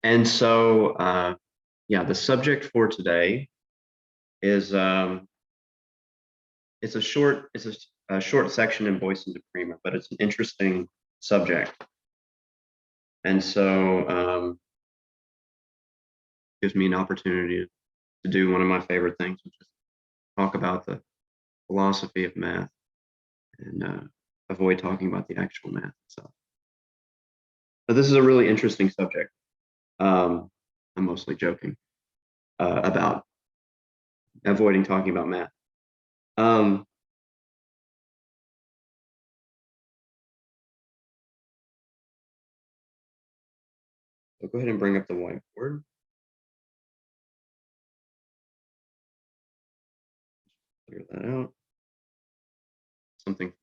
And so, yeah, the subject for today is it's a short section in Boyce and DePrima, but it's an interesting subject, and so gives me an opportunity to do one of my favorite things, which is talk about the philosophy of math and avoid talking about the actual math itself. But this is a really interesting subject. I'm mostly joking about avoiding talking about math. Um, so go ahead and bring up the whiteboard. Clear that out.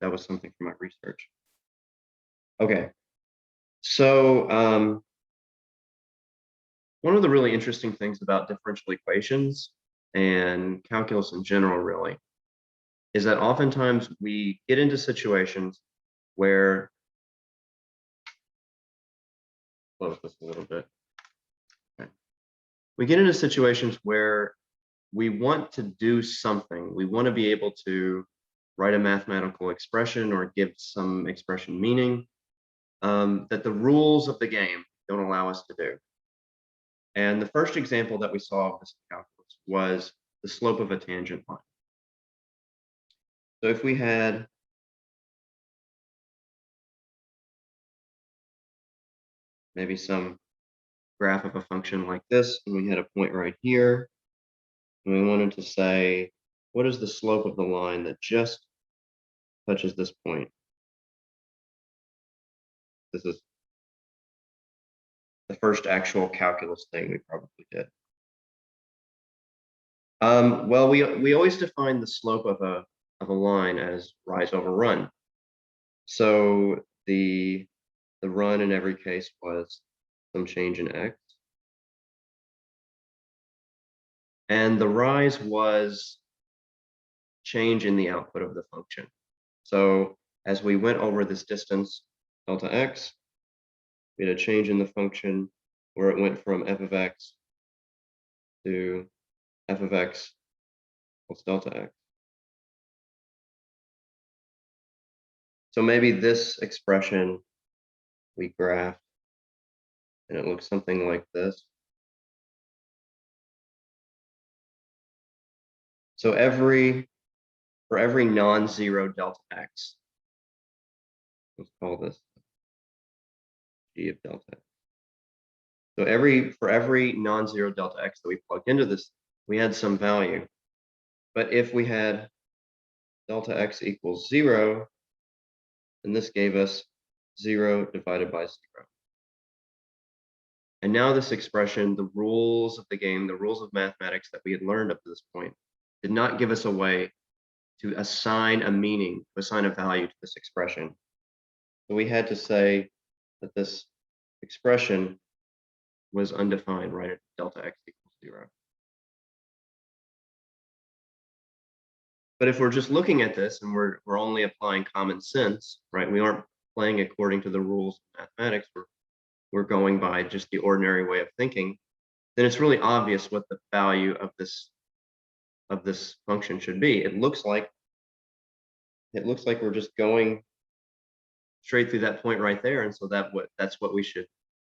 That was something from my research. Okay, so one of the really interesting things about differential equations and calculus in general, really, is that oftentimes we get into situations where, close this a little bit. Okay. We get into situations where we want to do something. We want to be able to write a mathematical expression or give some expression meaning that the rules of the game don't allow us to do. And the first example that we saw of this in calculus was the slope of a tangent line. So if we had maybe some graph of a function like this, and we had a point right here, and we wanted to say, what is the slope of the line that just touches this point? This is the first actual calculus thing we probably did. Well, we always define the slope of a line as rise over run. So the run in every case was some change in x, and the rise was change in the output of the function. So as we went over this distance, delta x, we had a change in the function where it went from f of x to f of x plus delta x. So maybe this expression we graphed, and it looks something like this. So for every non-zero delta x, let's call this g of delta x. So for every non-zero delta x that we plugged into this, we had some value. But if we had delta x equals 0, then this gave us 0 divided by 0. And now this expression, the rules of the game, the rules of mathematics that we had learned up to this point, did not give us a way to assign a meaning, to assign a value to this expression. So we had to say that this expression was undefined, right, at delta x equals 0. But if we're just looking at this and we're only applying common sense, right, we aren't playing according to the rules of mathematics, we're going by just the ordinary way of thinking, then it's really obvious what the value of this function should be. It looks like we're just going straight through that point right there, and so that's what we should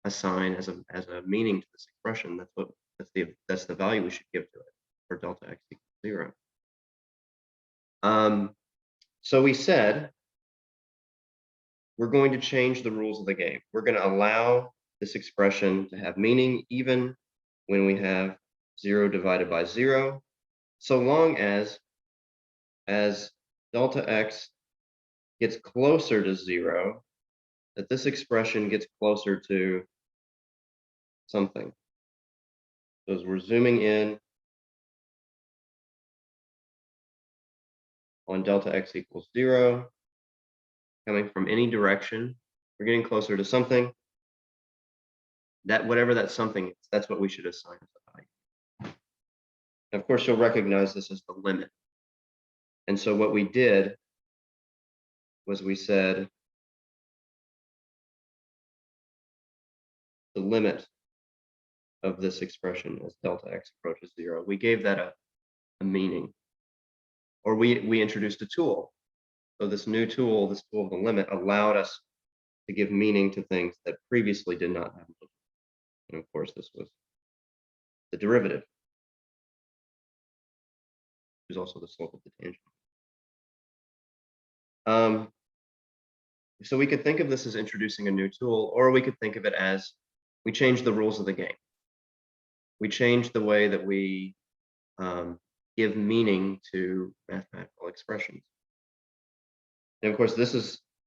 assign as a meaning to this expression. That's the value we should give to it for delta x equals 0. So we said we're going to change the rules of the game. We're going to allow this expression to have meaning even when we have 0 divided by 0, so long as delta x gets closer to 0, that this expression gets closer to something. So as we're zooming in on delta x equals 0, coming from any direction, we're getting closer to something. That whatever that something is, that's what we should assign as a value. And of course, you'll recognize this as the limit. And so what we did was we said the limit of this expression as delta x approaches 0. We gave that a meaning, or we introduced a tool. So this new tool, this tool of the limit, allowed us to give meaning to things that previously did not have meaning. And of course, this was the derivative, which is also the slope of the tangent. So we could think of this as introducing a new tool, or we could think of it as we changed the rules of the game. We changed the way that we give meaning to mathematical expressions. And of course,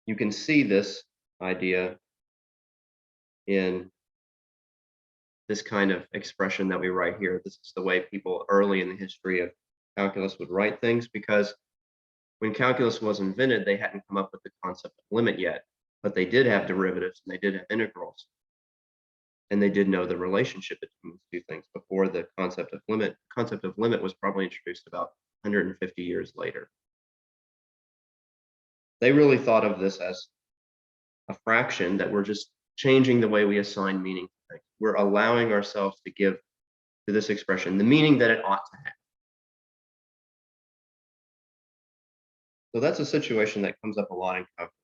you can see this idea in this kind of expression that we write here. This is the way people early in the history of calculus would write things, because when calculus was invented, they hadn't come up with the concept of limit yet, but they did have derivatives and they did have integrals. And they did know the relationship between these two things before the concept of limit. The concept of limit was probably introduced about 150 years later. They really thought of this as a fraction, that we're just changing the way we assign meaning to things. We're allowing ourselves to give to this expression the meaning that it ought to have. So that's a situation that comes up a lot in calculus.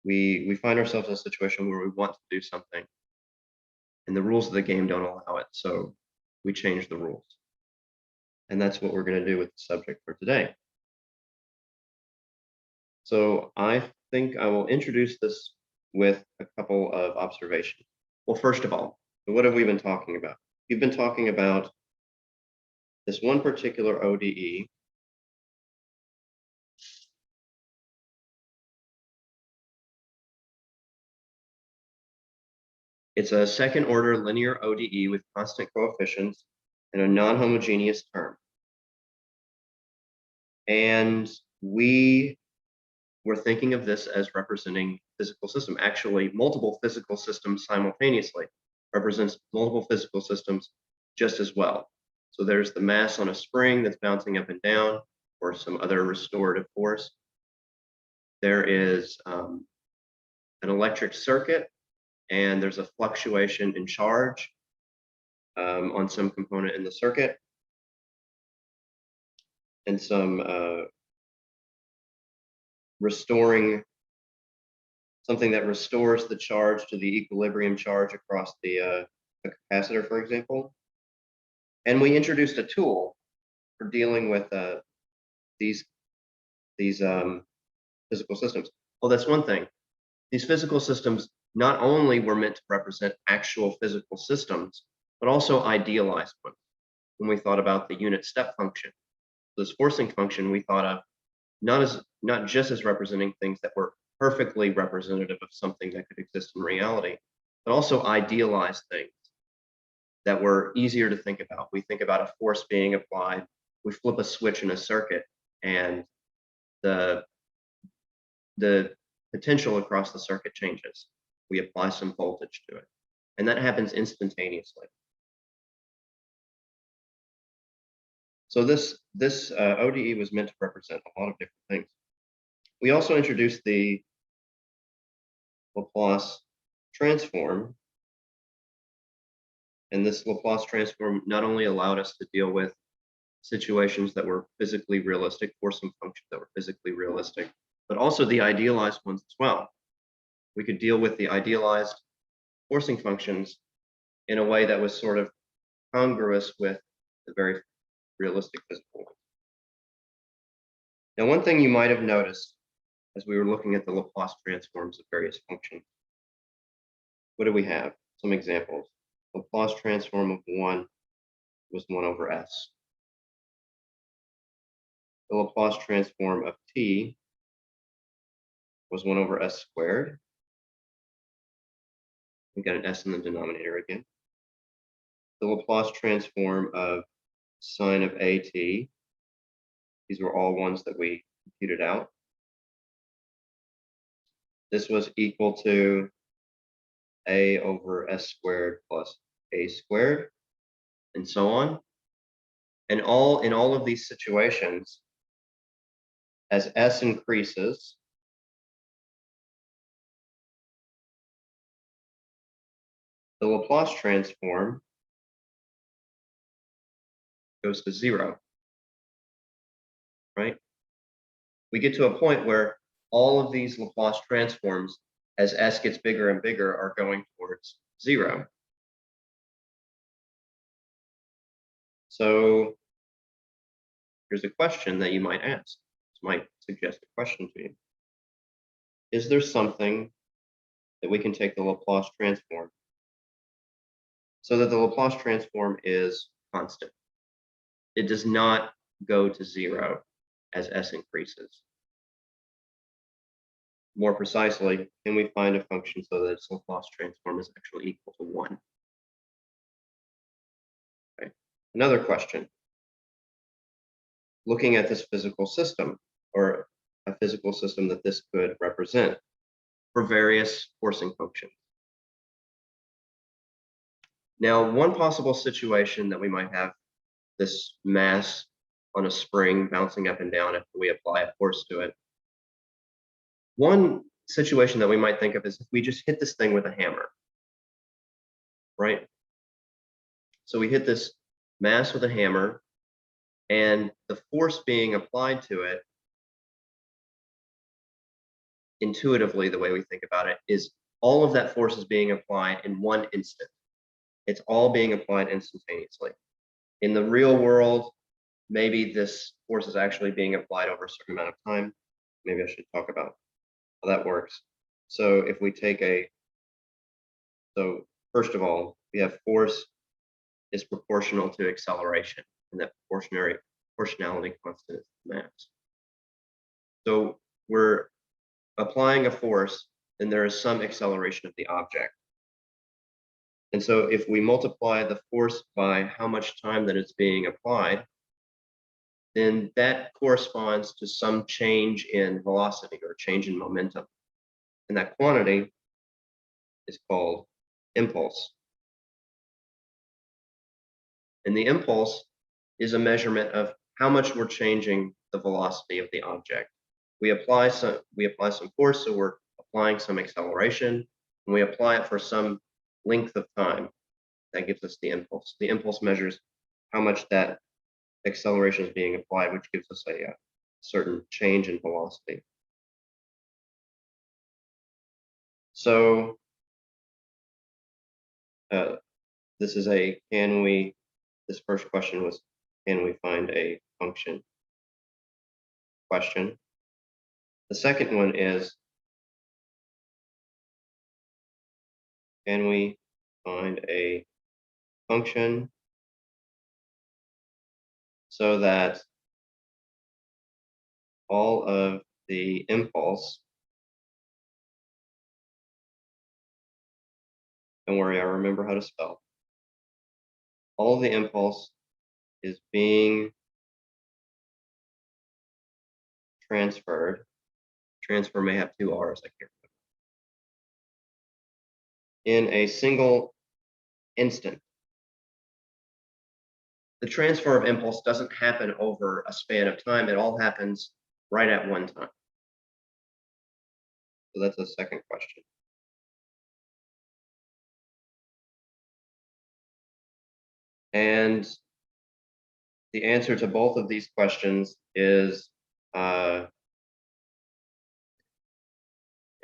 We find ourselves in a situation where we want to do something, and the rules of the game don't allow it, so we change the rules. And that's what we're going to do with the subject for today. So I think I will introduce this with a couple of observations. Well, first of all, what have we been talking about? We've been talking about this one particular ODE. It's a second order linear ODE with constant coefficients and a non-homogeneous term. And we were thinking of this as representing physical system. Actually, multiple physical systems simultaneously represents multiple physical systems just as well. So there's the mass on a spring that's bouncing up and down, or some other restorative force. There is an electric circuit, and there's a fluctuation in charge on some component in the circuit, and some something that restores the charge to the equilibrium charge across the capacitor, for example. And we introduced a tool for dealing with these physical systems. Well, that's one thing. These physical systems not only were meant to represent actual physical systems, but also idealized ones. When we thought about the unit step function, this forcing function, we thought of not just as representing things that were perfectly representative of something that could exist in reality, but also idealized things that were easier to think about. We think about a force being applied, we flip a switch in a circuit, and the potential across the circuit changes. We apply some voltage to it, and that happens instantaneously. So this ODE was meant to represent a lot of different things. We also introduced the Laplace transform, and this Laplace transform not only allowed us to deal with situations that were physically realistic, forcing functions that were physically realistic, but also the idealized ones as well. We could deal with the idealized forcing functions in a way that was sort of congruous with the very realistic physical ones. Now, one thing you might have noticed as we were looking at the Laplace transforms of various functions, what do we have? Some examples. Laplace transform of 1 was 1 over s. The Laplace transform of t was 1 over s squared. We got an s in the denominator again. The Laplace transform of sine of at, these were all ones that we computed out. This was equal to a over s squared plus a squared, and so on. And in all of these situations, as s increases, the Laplace transform goes to 0, right? We get to a point where all of these Laplace transforms, as s gets bigger and bigger, are going towards 0. So here's a question that you might ask. This might suggest a question to you. Is there something that we can take the Laplace transform so that the Laplace transform is constant? It does not go to 0 as s increases. More precisely, can we find a function so that its Laplace transform is actually equal to 1? Okay. Another question. Looking at this physical system, or a physical system that this could represent for various forcing functions. Now, one possible situation that we might have this mass on a spring bouncing up and down after we apply a force to it. One situation that we might think of is if we just hit this thing with a hammer, right? So we hit this mass with a hammer, and the force being applied to it, intuitively, the way we think about it, is all of that force is being applied in one instant. It's all being applied instantaneously. In the real world, maybe this force is actually being applied over a certain amount of time. Maybe I should talk about how that works. So if we take so first of all, we have force is proportional to acceleration, and that proportionality constant is mass. So we're applying a force, then there is some acceleration of the object. And so if we multiply the force by how much time that it's being applied, then that corresponds to some change in velocity or change in momentum. And that quantity is called impulse. And the impulse is a measurement of how much we're changing the velocity of the object. We apply some force, so we're applying some acceleration, and we apply it for some length of time. That gives us the impulse. The impulse measures how much that acceleration is being applied, which gives us a certain change in velocity. So this is this first question was, can we find a function question? The second one is, can we find a function so that all of the impulse, don't worry, I remember how to spell, all of the impulse is being transferred. Transfer may have two R's, I can't remember. In a single instant. The transfer of impulse doesn't happen over a span of time. It all happens right at one time. So that's the second question. And the answer to both of these questions is, it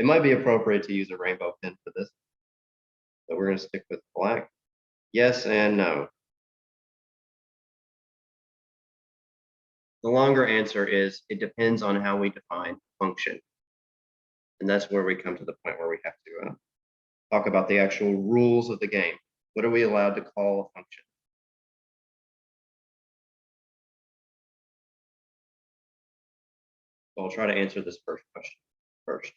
might be appropriate to use a rainbow pen for this, but we're going to stick with black. Yes and no. The longer answer is, it depends on how we define function. And that's where we come to the point where we have to talk about the actual rules of the game. What are we allowed to call a function? So I'll try to answer this first question first.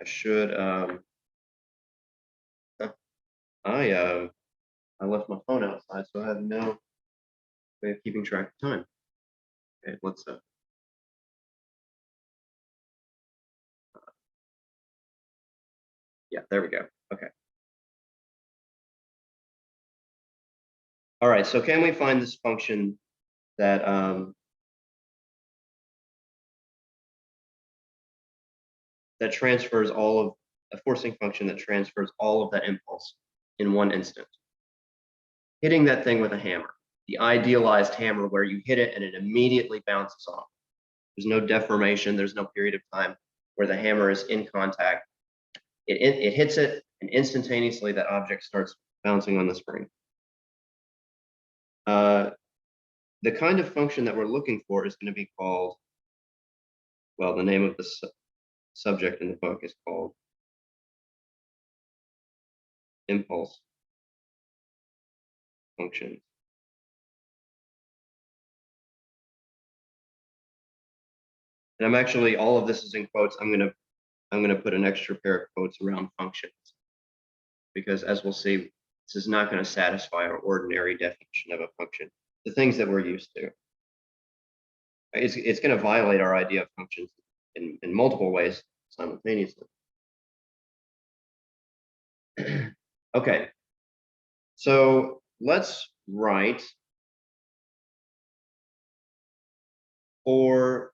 I should, I left my phone outside, so I have no way of keeping track of time. Okay, let's yeah, there we go. Okay. All right, so can we find this function that that transfers all of a forcing function that transfers all of that impulse in one instant. Hitting that thing with a hammer, the idealized hammer where you hit it and it immediately bounces off. There's no deformation, there's no period of time where the hammer is in contact. It hits it, and instantaneously that object starts bouncing on the spring. The kind of function that we're looking for is going to be called, well, the name of the subject in the book is called impulse functions. And I'm actually, all of this is in quotes. I'm gonna put an extra pair of quotes around functions, because as we'll see, this is not going to satisfy our ordinary definition of a function, the things that we're used to. It's going to violate our idea of functions in multiple ways simultaneously. Okay, so let's write for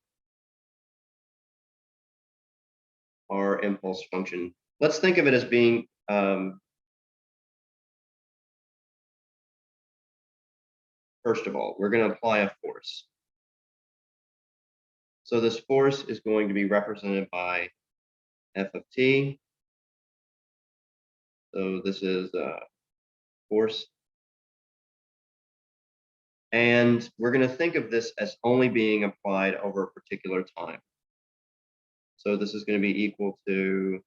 our impulse function. Let's think of it as being first of all, we're going to apply a force. So this force is going to be represented by f of t. So this is force. And we're going to think of this as only being applied over a particular time. So this is going to be equal to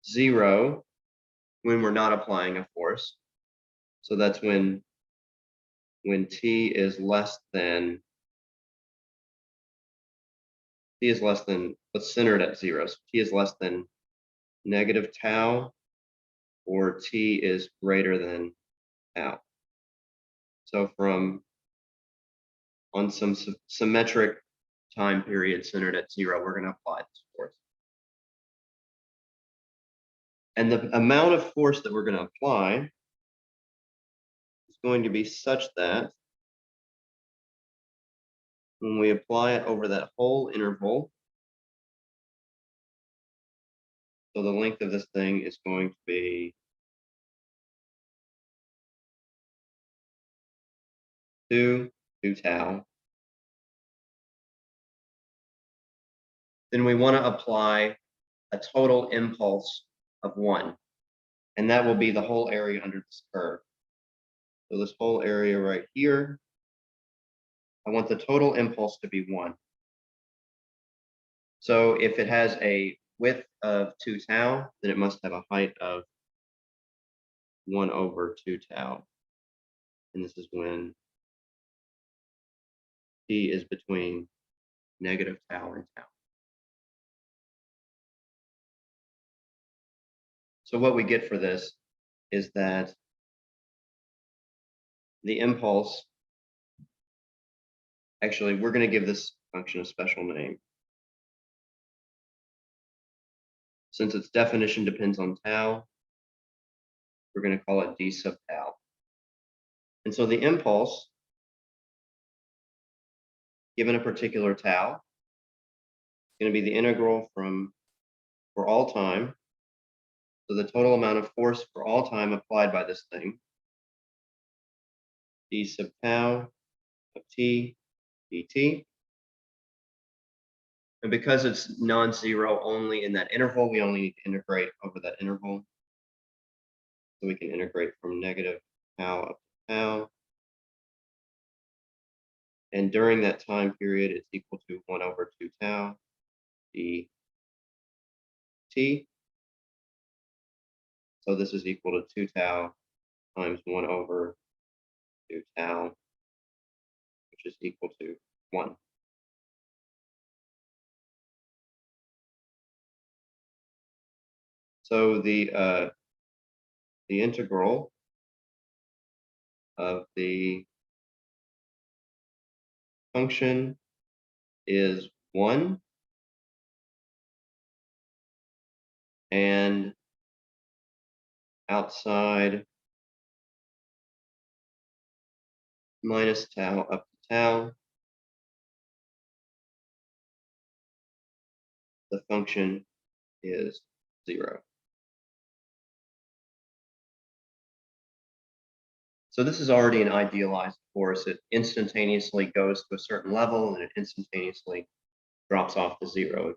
zero when we're not applying a force. So that's when t is less than, let's center it at zero. So t is less than negative tau, or t is greater than tau. So on some symmetric time period centered at zero, we're going to apply this force. And the amount of force that we're going to apply is going to be such that when we apply it over that whole interval, so the length of this thing is going to be 2 tau. Then we want to apply a total impulse of 1. And that will be the whole area under this curve. So this whole area right here, I want the total impulse to be 1. So if it has a width of 2 tau, then it must have a height of 1 over 2 tau. And this is when t is between negative tau and tau. So what we get for this is that the impulse, actually, we're going to give this function a special name. Since its definition depends on tau, we're going to call it d sub tau. And so the impulse, given a particular tau, is going to be the integral for all time. So the total amount of force for all time applied by this thing, d sub tau of t dt. And because it's non-zero only in that interval, we only need to integrate over that interval. So we can integrate from negative tau up to tau. And during that time period, it's equal to 1 over 2 tau dt. So this is equal to 2 tau times 1 over 2 tau, which is equal to 1. So the integral of the function is 1, and outside minus tau up to tau the function is 0. So this is already an idealized force. It instantaneously goes to a certain level and it instantaneously drops off to 0.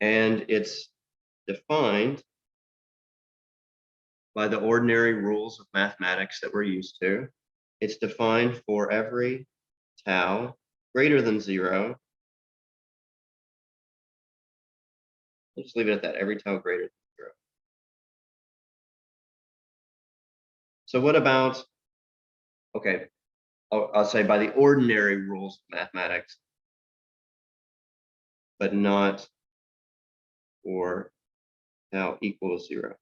And it's defined by the ordinary rules of mathematics that we're used to. It's defined for every tau greater than 0. We'll just leave it at that, every tau greater than 0. So what about, okay, I'll say by the ordinary rules of mathematics, but not for tau equal to 0.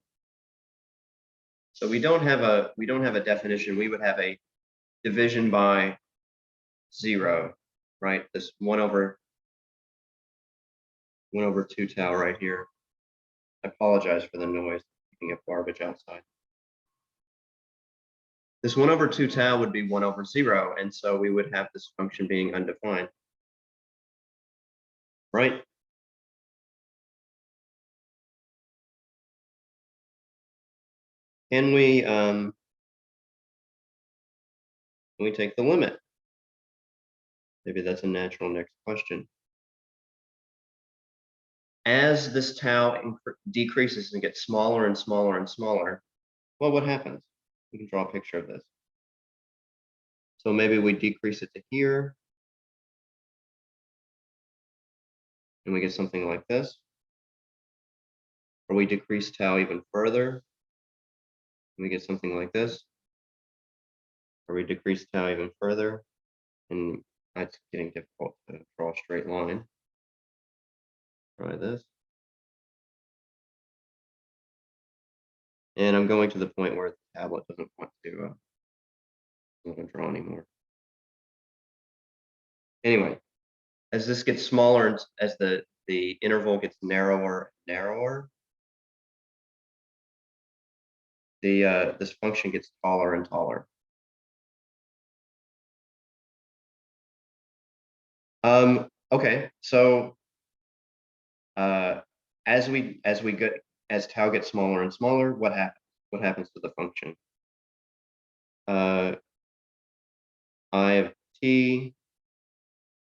So we don't have a definition. We would have a division by 0, right? This 1 over 2 tau right here. I apologize for the noise, picking up garbage outside. This 1 over 2 tau would be 1 over 0, and so we would have this function being undefined, right? Can we take the limit? Maybe that's a natural next question. As this tau decreases and gets smaller and smaller and smaller, well, what happens? We can draw a picture of this. So maybe we decrease it to here, and we get something like this. Or we decrease tau even further, and we get something like this. Or we decrease tau even further, and that's getting difficult to draw a straight line. Try this. And I'm going to the point where the tablet doesn't want to draw anymore. Anyway, as this gets smaller, and as the interval gets narrower and narrower, this function gets taller and taller. Okay, so as tau gets smaller and smaller, what happens? What happens to the function? I have t,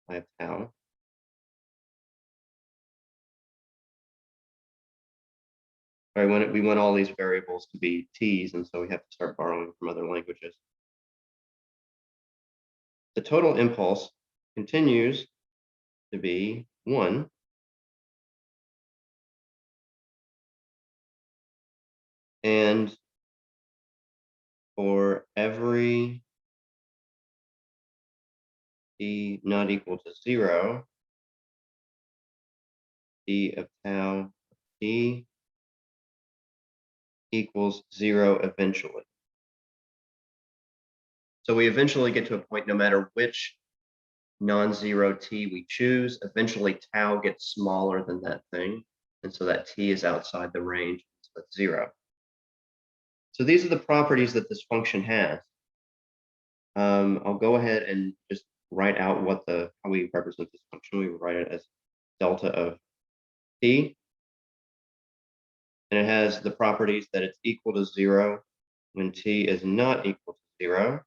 I have tau. Right, we want all these variables to be t's, and so we have to start borrowing from other languages. The total impulse continues to be 1. And for every t not equal to 0, t of tau t equals 0 eventually. So we eventually get to a point, no matter which non-zero t we choose, eventually tau gets smaller than that thing. And so that t is outside the range, so it's 0. So these are the properties that this function has. I'll go ahead and just write out how we represent this function. We write it as delta of t. And it has the properties that it's equal to 0 when t is not equal to 0.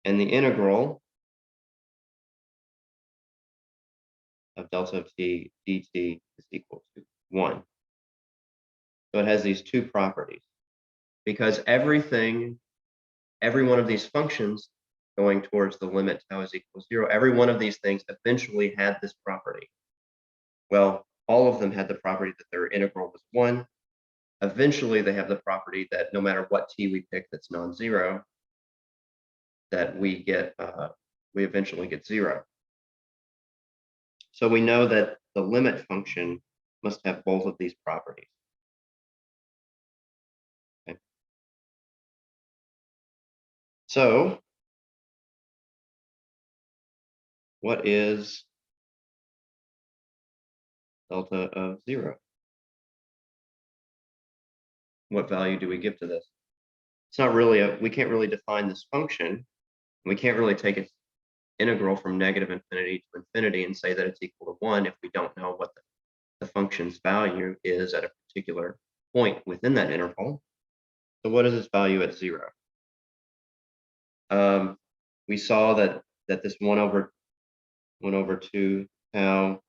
And the integral of delta of t dt is equal to 1. So it has these two properties. Because every one of these functions going towards the limit tau is equal to 0, every one of these things eventually had this property. Well, all of them had the property that their integral was 1. Eventually, they have the property that no matter what t we pick that's non-zero, that we eventually get 0. So we know that the limit function must have both of these properties. Okay. So what is delta of 0? What value do we give to this? it's not really we can't really define this function. We can't really take its integral from negative infinity to infinity and say that it's equal to 1 if we don't know what the function's value is at a particular point within that interval. So what is its value at 0? We saw that this 1 over 2 tau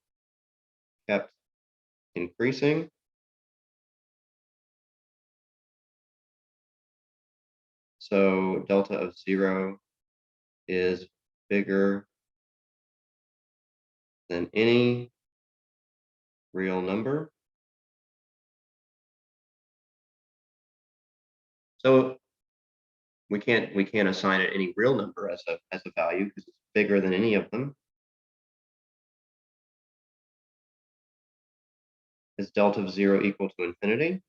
kept increasing. So delta of 0 is bigger than any real number. So we can't assign it any real number as a value because it's bigger than any of them. Is delta of 0 equal to infinity?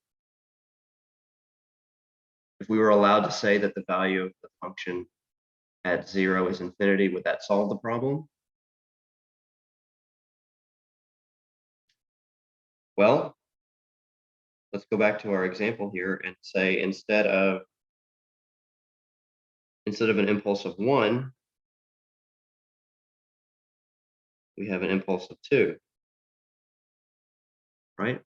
If we were allowed to say that the value of the function at 0 is infinity, would that solve the problem? Well, let's go back to our example here and say instead of an impulse of 1, we have an impulse of 2, right?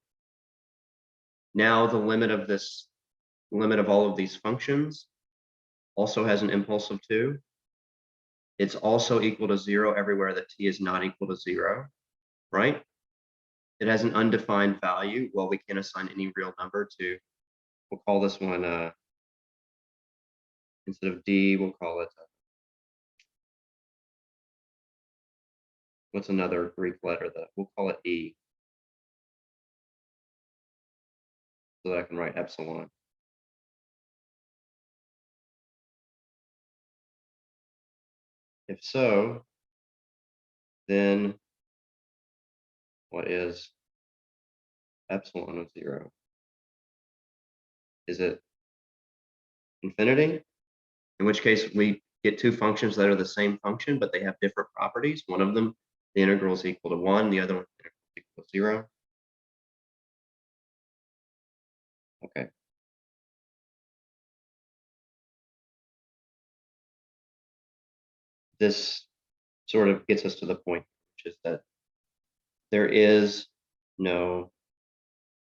Now the limit of all of these functions also has an impulse of 2. It's also equal to 0 everywhere that t is not equal to 0, right? It has an undefined value. Well, we can't assign any real number to, we'll call this one, instead of d, we'll call it, what's another Greek letter that we'll call it e, so that I can write epsilon. If so, then what is epsilon of 0? Is it infinity? In which case we get two functions that are the same function, but they have different properties. One of them, the integral is equal to 1, the other one, the integral is equal to 0. Okay. This sort of gets us to the point, which is that there is no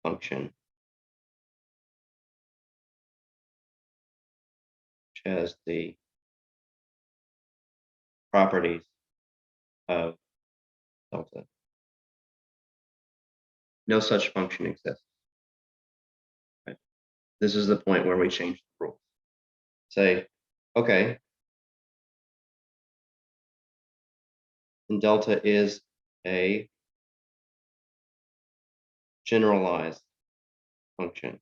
function which has the properties of delta. No such function exists. Right? This is the point where we change the rules. Say, okay, and delta is a generalized function.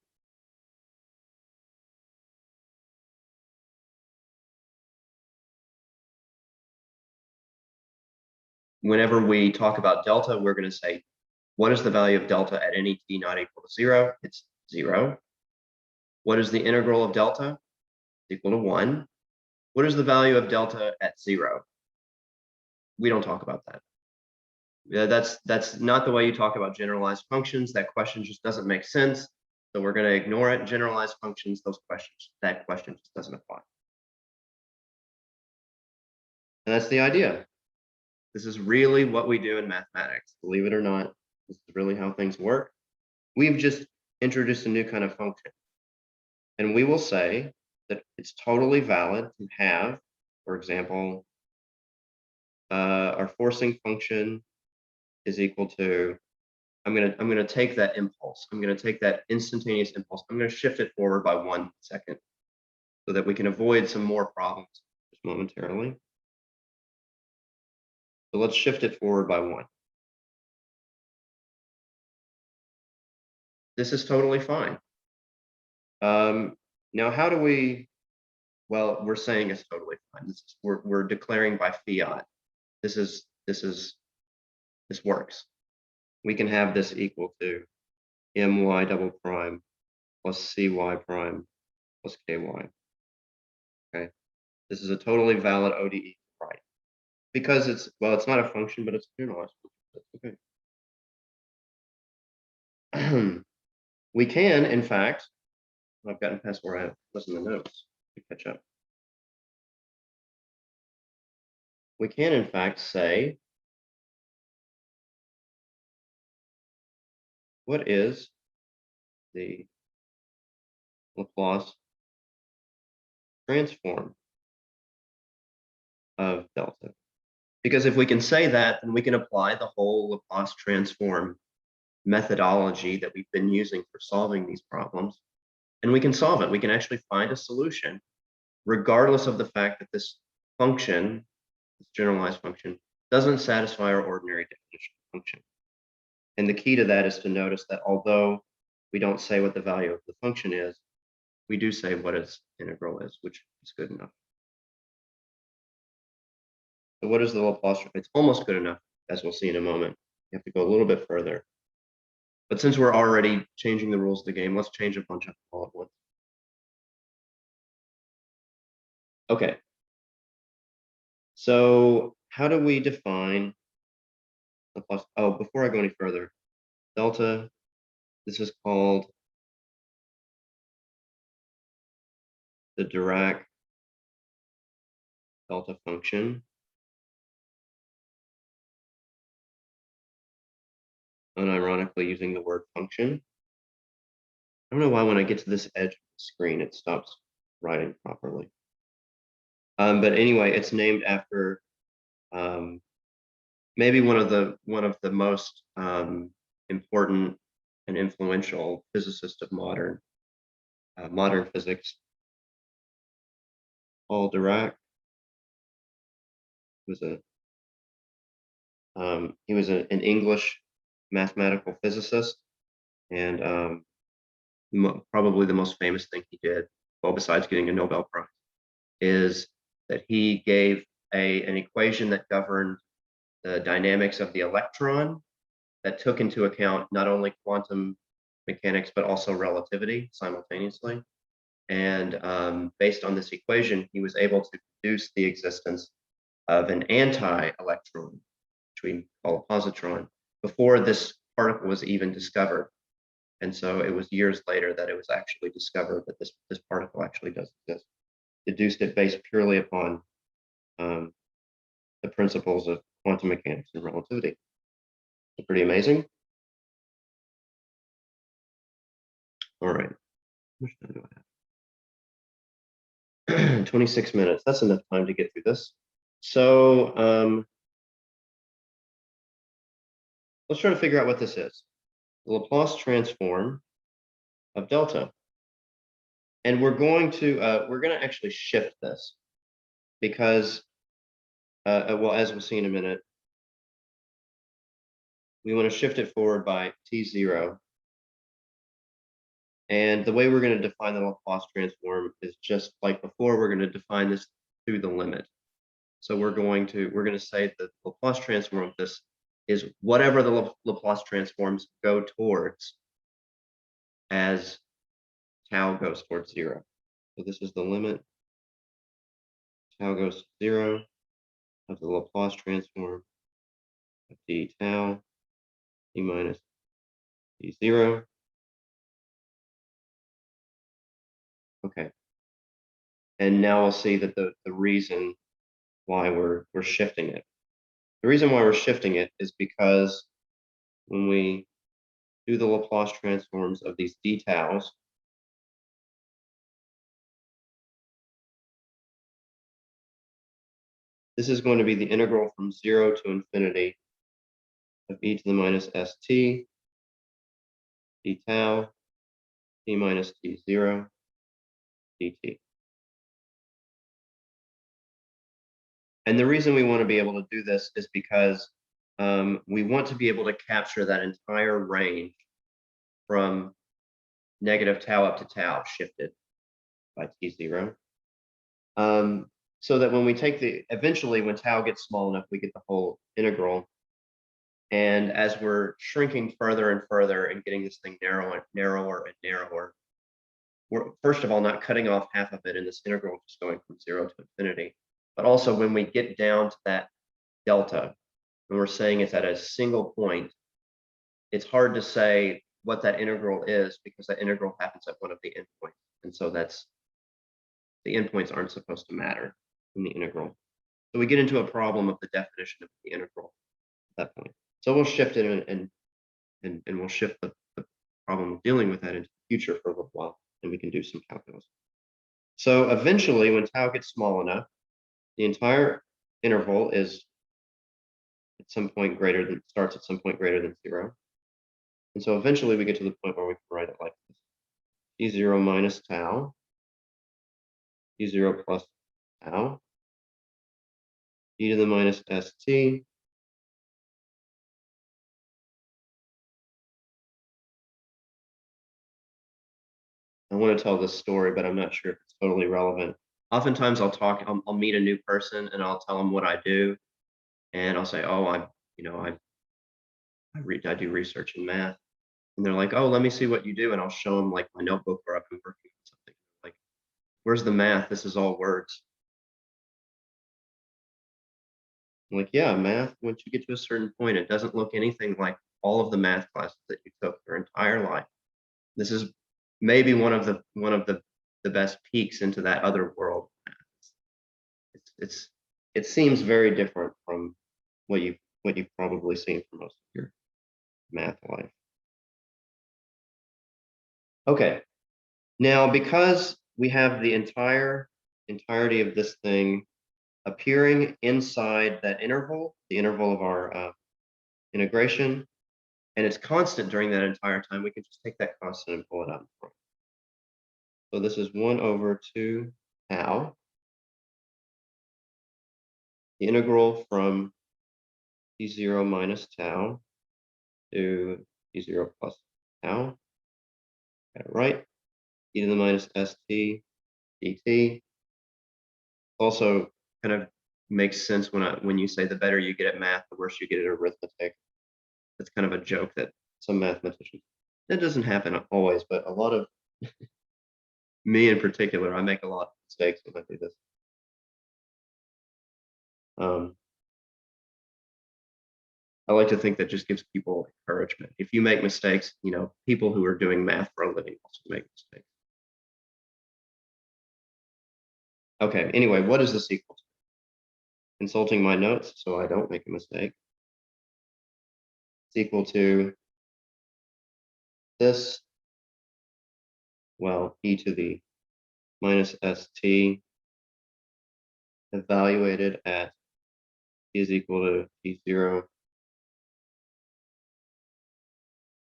Whenever we talk about delta, we're going to say, what is the value of delta at any t not equal to 0? It's 0. What is the integral of delta? It's equal to 1. What is the value of delta at 0? We don't talk about that. Yeah, that's not the way you talk about generalized functions. That question just doesn't make sense. So we're going to ignore it. Generalized functions, that question just doesn't apply. And that's the idea. This is really what we do in mathematics. Believe it or not, this is really how things work. We've just introduced a new kind of function. And we will say that it's totally valid to have, for example, our forcing function is equal to, I'm gonna take that impulse. I'm gonna take that instantaneous impulse. I'm gonna shift it forward by 1 second so that we can avoid some more problems just momentarily. So let's shift it forward by 1. This is totally fine. Now, how do we? Well, we're saying it's totally fine. We're declaring by fiat. This works. We can have this equal to my double prime plus cy prime plus ky. Okay, this is a totally valid ODE, right? Because it's not a function, but it's generalized. That's okay. We can, in fact, I've gotten past where I was in the notes to catch up. We can, in fact, say, what is the Laplace transform of delta? Because if we can say that, then we can apply the whole Laplace transform methodology that we've been using for solving these problems, and we can solve it. We can actually find a solution, regardless of the fact that this function, this generalized function, doesn't satisfy our ordinary definition of function. And the key to that is to notice that although we don't say what the value of the function is, we do say what its integral is, which is good enough. So what is the Laplace? It's almost good enough, as we'll see in a moment. You have to go a little bit further. But since we're already changing the rules of the game, let's change a bunch of them all at once. Okay. So how do we define Laplace? Oh, before I go any further, delta, this is called the Dirac delta function. Unironically using the word function. I don't know why when I get to this edge of the screen, it stops writing properly. But anyway, it's named after maybe one of the most important and influential physicists of modern physics, Paul Dirac. He was an English mathematical physicist, and probably the most famous thing he did, well, besides getting a Nobel Prize, is that he gave an equation that governed the dynamics of the electron that took into account not only quantum mechanics, but also relativity simultaneously. And based on this equation, he was able to deduce the existence of an anti-electron, which we call a positron, before this particle was even discovered. And so it was years later that it was actually discovered that this particle actually does exist. Deduced it based purely upon the principles of quantum mechanics and relativity. So pretty amazing. All right. How much time do I have? 26 minutes. That's enough time to get through this. So let's try to figure out what this is. The Laplace transform of delta. And we're going to actually shift this because, well, as we'll see in a minute, we want to shift it forward by t0. And the way we're going to define the Laplace transform is just like before. We're going to define this through the limit. So we're going to say that the Laplace transform of this is whatever the Laplace transforms go towards as tau goes towards 0. So this is the limit. Tau goes to 0 of the Laplace transform of d tau t minus d0. Okay. And now we'll see that the reason why we're shifting it. The reason why we're shifting it is because when we do the Laplace transforms of these d taus, this is going to be the integral from 0 to infinity of e to the minus st d tau t minus t0 dt. And the reason we want to be able to do this is because we want to be able to capture that entire range from negative tau up to tau shifted by t0. So that when we take eventually when tau gets small enough, we get the whole integral. And as we're shrinking further and further and getting this thing narrower and narrower, we're first of all not cutting off half of it in this integral, just going from 0 to infinity. But also when we get down to that delta, and we're saying it's at a single point, it's hard to say what that integral is because that integral happens at one of the endpoints. And so that's the endpoints aren't supposed to matter in the integral. So we get into a problem of the definition of the integral at that point. So we'll shift it and we'll shift the problem of dealing with that into the future for a little while, and we can do some calculus. So eventually, when tau gets small enough, the entire interval is at some point greater than starts at some point greater than 0. And so eventually we get to the point where we can write it like this. T0 minus tau, T0 plus tau, e to the minus st, I want to tell this story, but I'm not sure if it's totally relevant. Oftentimes I'll meet a new person and I'll tell them what I do. And I'll say, oh, I do research in math. And they're like, oh, let me see what you do. And I'll show them like my notebook where I've been working on something. Like, where's the math? This is all words. I'm like, yeah, math, once you get to a certain point, it doesn't look anything like all of the math classes that you took your entire life. This is maybe one of the best peeks into that other world. It seems very different from what you've probably seen for most of your math life. Okay, now because we have the entirety of this thing appearing inside that interval, the interval of our integration, and it's constant during that entire time, we can just take that constant and pull it out in front. So this is 1 over 2 tau. The integral from t0 minus tau to t0 plus tau. Got it right. E to the minus st dt. Also kind of makes sense when you say the better you get at math, the worse you get at arithmetic. That's kind of a joke that some mathematicians. That doesn't happen always, but a lot of me in particular, I make a lot of mistakes when I do this. I like to think that just gives people encouragement. If you make mistakes, people who are doing math for a living also make mistakes. Okay, anyway, what is this equal to? Consulting my notes so I don't make a mistake. It's equal to this, well, e to the minus st evaluated at t is equal to t0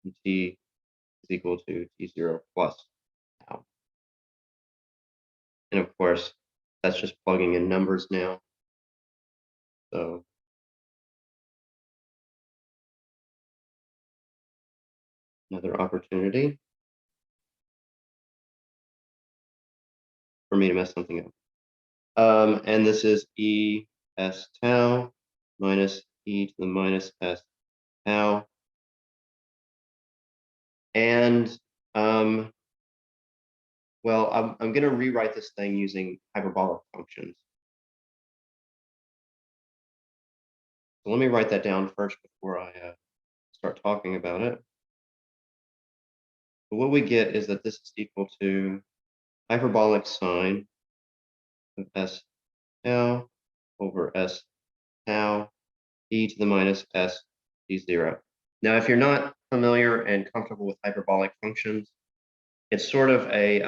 and t is equal to t0 plus tau. And of course, that's just plugging in numbers now. So another opportunity for me to mess something up. And this is e s tau minus e to the minus s tau. And well, I'm going to rewrite this thing using hyperbolic functions. So let me write that down first before I start talking about it. But what we get is that this is equal to hyperbolic sine of s tau over s tau e to the minus s d0. Now, if you're not familiar and comfortable with hyperbolic functions, it's sort of a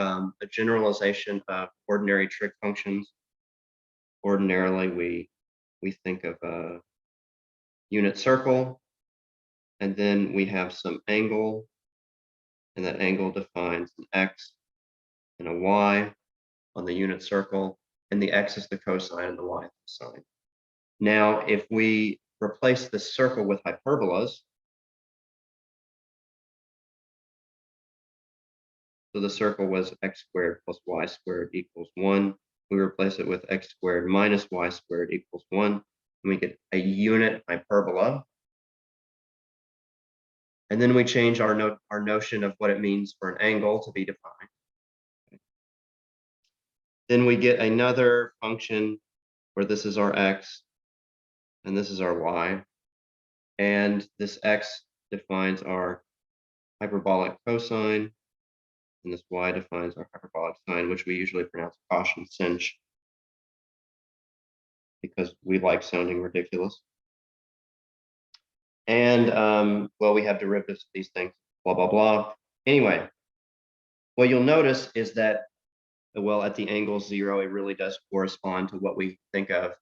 generalization of ordinary trig functions. Ordinarily, we think of a unit circle, and then we have some angle, and that angle defines an x and a y on the unit circle, and the x is the cosine and the y is the sine. Now, if we replace the circle with hyperbolas, so the circle was x squared plus y squared equals 1. We replace it with x squared minus y squared equals 1, and we get a unit hyperbola. And then we change our notion of what it means for an angle to be defined. Then we get another function where this is our x and this is our y. And this x defines our hyperbolic cosine, and this y defines our hyperbolic sine, which we usually pronounce caution sinh because we like sounding ridiculous. And well, we have derivatives of these things, blah, blah, blah. Anyway, what you'll notice is that, well, at the angle 0, it really does correspond to what we think of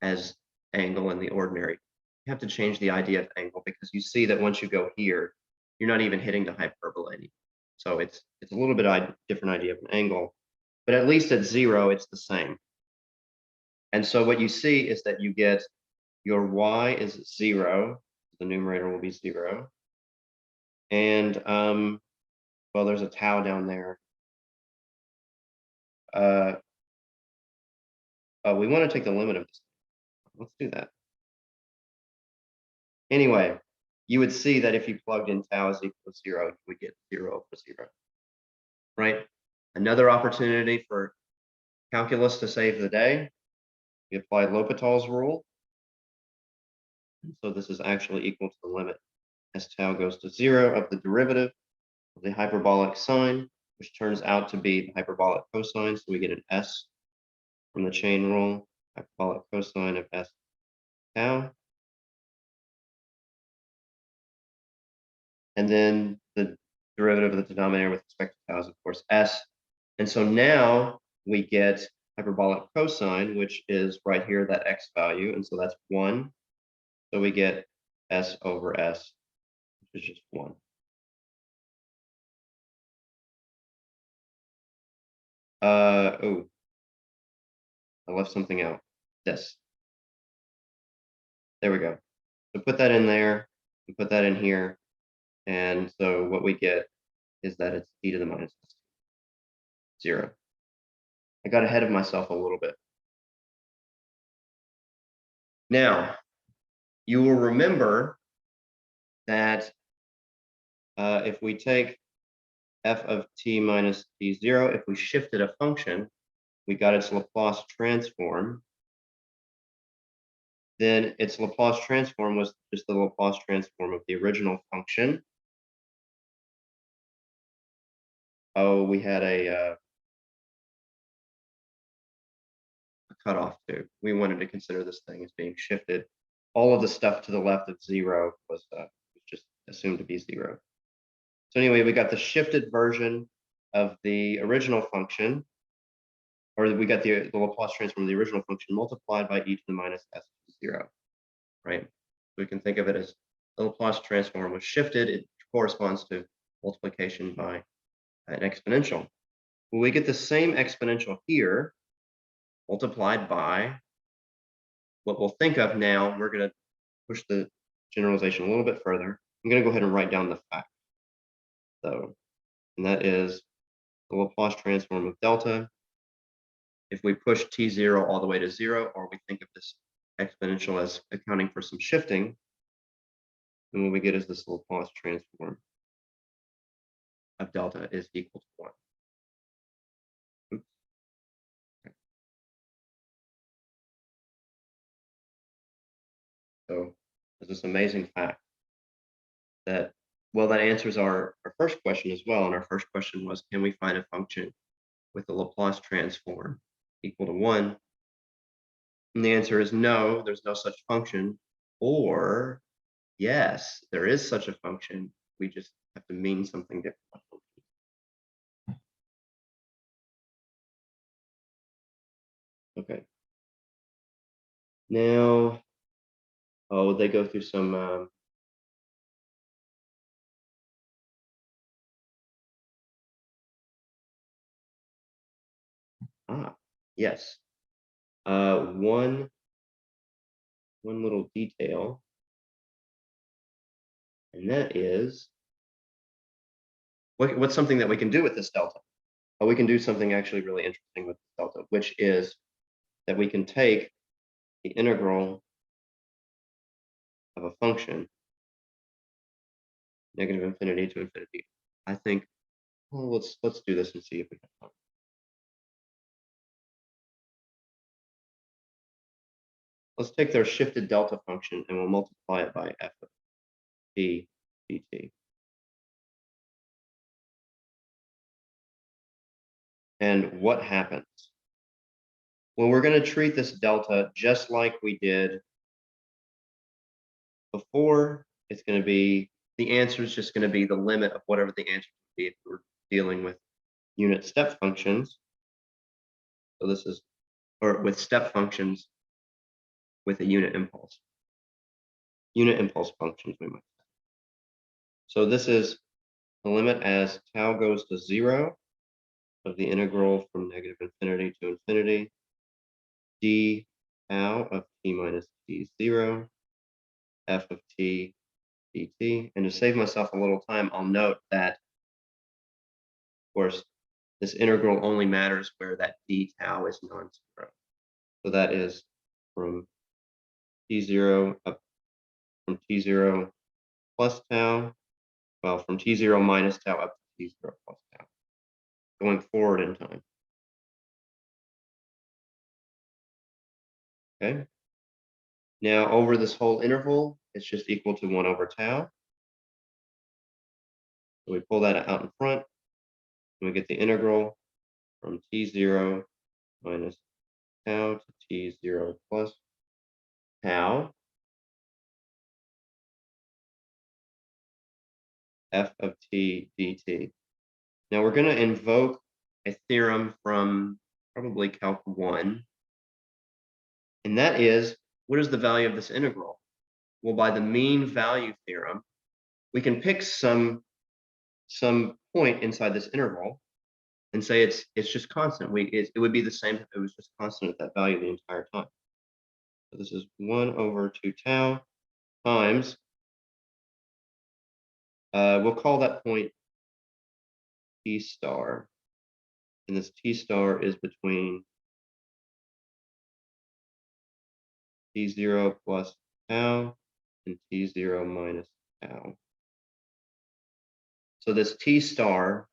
as angle in the ordinary. You have to change the idea of angle because you see that once you go here, you're not even hitting the hyperbola anymore. So it's a little bit different idea of an angle, but at least at 0, it's the same. And so what you see is that you get your y is 0, the numerator will be 0, and well, there's a tau down there. We want to take the limit of this. Let's do that. Anyway, you would see that if you plugged in tau is equal to 0, you would get 0 over 0. Right? Another opportunity for calculus to save the day. We apply L'Hopital's rule. And so this is actually equal to the limit as tau goes to 0 of the derivative of the hyperbolic sine, which turns out to be the hyperbolic cosine. So we get an S from the chain rule, hyperbolic cosine of S tau. And then the derivative of the denominator with respect to tau is, of course, S. And so now we get hyperbolic cosine, which is right here, that x value. And so that's 1. So we get S over S, which is just 1. Oh, I left something out. This. There we go. So put that in there, and put that in here. And so what we get is that it's e to the minus 0. I got ahead of myself a little bit. Now, you will remember that if we take f of t minus t0, if we shifted a function, we got its Laplace transform, then its Laplace transform was just the Laplace transform of the original function. Oh, we had a cutoff too. We wanted to consider this thing as being shifted. All of the stuff to the left of 0 was just assumed to be 0. So anyway, we got the shifted version of the original function, or we got the Laplace transform of the original function multiplied by e to the minus s to 0, right? So we can think of it as the Laplace transform was shifted. It corresponds to multiplication by an exponential. Well, we get the same exponential here multiplied by what we'll think of now. We're going to push the generalization a little bit further. I'm going to go ahead and write down the fact. So, and that is the Laplace transform of delta. If we push t0 all the way to 0, or we think of this exponential as accounting for some shifting, then what we get is this Laplace transform of delta is equal to 1. Oops. So there's this amazing fact that, well, that answers our first question as well. And our first question was, can we find a function with the Laplace transform equal to 1? And the answer is no, there's no such function. Or yes, there is such a function. We just have to mean something different. Okay. Now, oh, they go through some yes. One little detail, and that is what's something that we can do with this delta? We can do something actually really interesting with this delta, which is that we can take the integral of a function, negative infinity to infinity. I think, well, let's do this and see if we have time. Let's take their shifted delta function and we'll multiply it by f of t dt. And what happens? Well, we're going to treat this delta just like we did before. It's going to be, the answer is just going to be the limit of whatever the answer would be if we're dealing with unit step functions. So this is, or with step functions with a unit impulse. Unit impulse functions, we might say. So this is the limit as tau goes to 0 of the integral from negative infinity to infinity, d tau of t minus t0, f of t dt. And to save myself a little time, I'll note that, of course, this integral only matters where that d tau is non-zero. So that is from t0 up from t0 plus tau, well, from t0 minus tau up to t0 plus tau, going forward in time. Okay. Now over this whole interval, it's just equal to 1 over tau. So we pull that out in front, and we get the integral from t0 minus tau to t0 plus tau, f of t dt. Now we're going to invoke a theorem from probably Calc 1, and that is, what is the value of this integral? Well, by the mean value theorem, we can pick some point inside this interval and say it's just constant. It would be the same if it was just constant at that value the entire time. So this is 1 over 2 tau times, we'll call that point t star. And this t star is between t0 plus tau and t0 minus tau. So this t star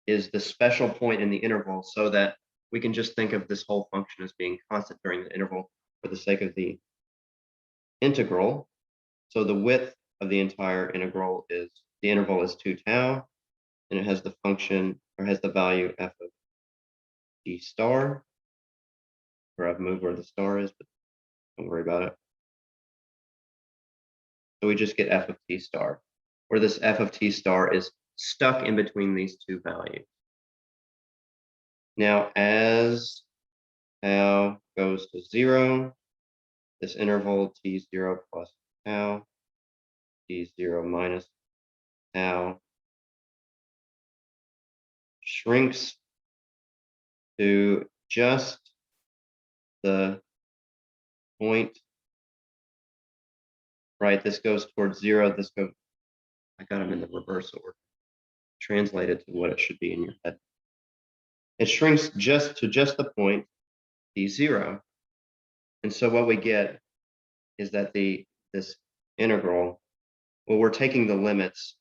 is the special point in the interval, so that we can just think of this whole function as being constant during the interval for the sake of the integral. So the width of the entire integral is, the interval is 2 tau, and it has the function, or has the value f of t star, where I've moved where the star is, but don't worry about it. So we just get f of t star, where this f of t star is stuck in between these two values. Now, as tau goes to 0, this interval t0 plus tau, t0 minus tau, shrinks to just the point, right? This goes towards 0. This goes, I got them in the reverse order. Translate it to what it should be in your head. It shrinks just to just the point t0. And so what we get is that this integral, well, we're taking the limits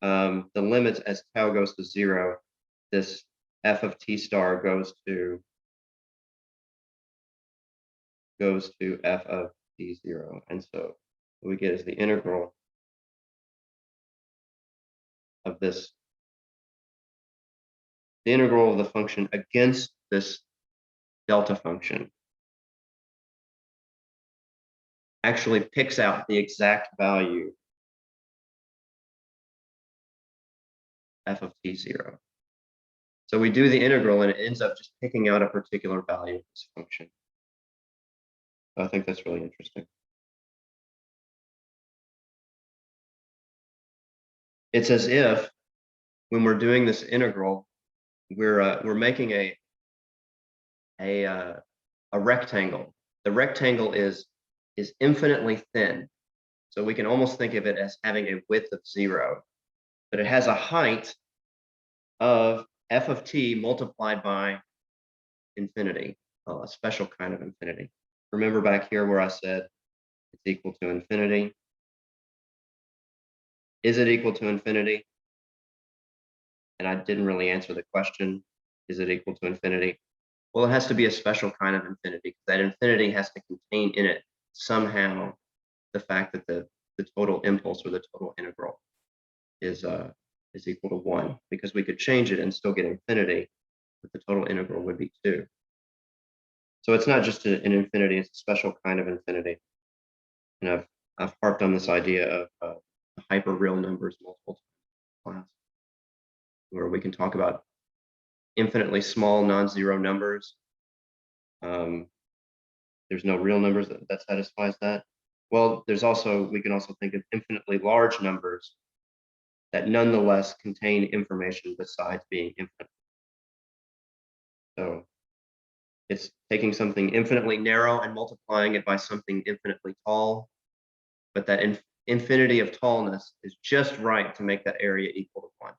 as tau goes to 0, this f of t star goes to f of t0. And so what we get is the integral of this, the integral of the function against this delta function actually picks out the exact value f of t0. So we do the integral and it ends up just picking out a particular value of this function. So I think that's really interesting. It's as if when we're doing this integral, we're making a rectangle. The rectangle is infinitely thin, so we can almost think of it as having a width of 0, but it has a height of f of t multiplied by infinity, a special kind of infinity. Remember back here where I said it's equal to infinity? Is it equal to infinity? And I didn't really answer the question, is it equal to infinity? Well, it has to be a special kind of infinity, because that infinity has to contain in it somehow the fact that the total impulse or the total integral is equal to 1, because we could change it and still get infinity, but the total integral would be 2. So it's not just an infinity, it's a special kind of infinity. And I've harped on this idea of hyper-real numbers multiple times in class, where we can talk about infinitely small non-zero numbers. There's no real numbers that satisfies that. Well, we can also think of infinitely large numbers that nonetheless contain information besides being infinite. So it's taking something infinitely narrow and multiplying it by something infinitely tall, but that infinity of tallness is just right to make that area equal to 1.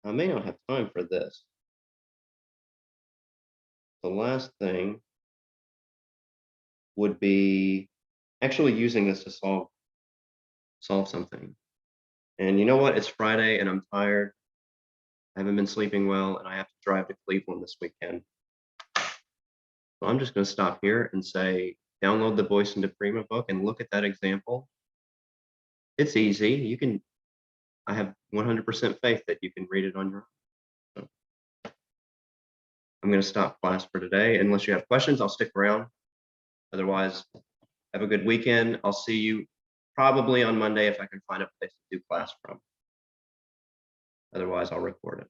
I may not have time for this. The last thing would be actually using this to solve something. And you know what? It's Friday and I'm tired. I haven't been sleeping well, and I have to drive to Cleveland this weekend. So I'm just going to stop here and say, download the Voice into Prima book and look at that example. It's easy. I have 100% faith that you can read it on your own. So I'm going to stop class for today. Unless you have questions, I'll stick around. Otherwise, have a good weekend. I'll see you probably on Monday if I can find a place to do class from. Otherwise, I'll record it.